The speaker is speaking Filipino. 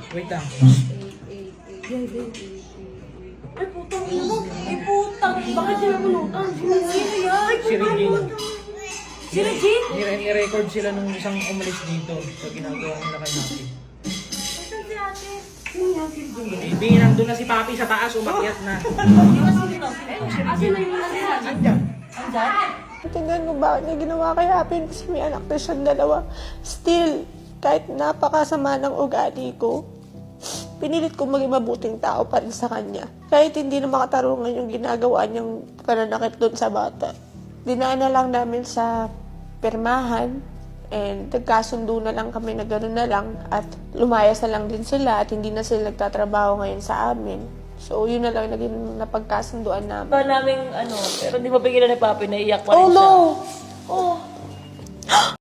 Wait lang. Ay, putang ina mo. Ay, putang. Bakit sila pulutan? Sino yan? Si Regine. Si Regine? Ni-record sila nung isang umalis dito sa ginagawa nila kay Maki. Saan si ate? Sino yan? Si Regine? Hindi, nandun na si Papi sa taas, umakyat na. Asin na yung nasa. Andyan. Andyan? Tingnan mo bakit niya ginawa kay Happy kasi may anak na siyang dalawa. Still, kahit napakasama ng ugali ko, pinilit ko maging mabuting tao pa rin sa kanya. Kahit hindi na makatarungan yung ginagawa niyang pananakit doon sa bata. Dinaan na lang namin sa pirmahan and nagkasundo na lang kami na gano'n na lang at lumayas na lang din sila at hindi na sila nagtatrabaho ngayon sa amin. So, yun na lang naging napagkasunduan namin. Ba namin, pero hindi mapigilan ni Papi, naiyak pa rin Oh siya. no! Oh.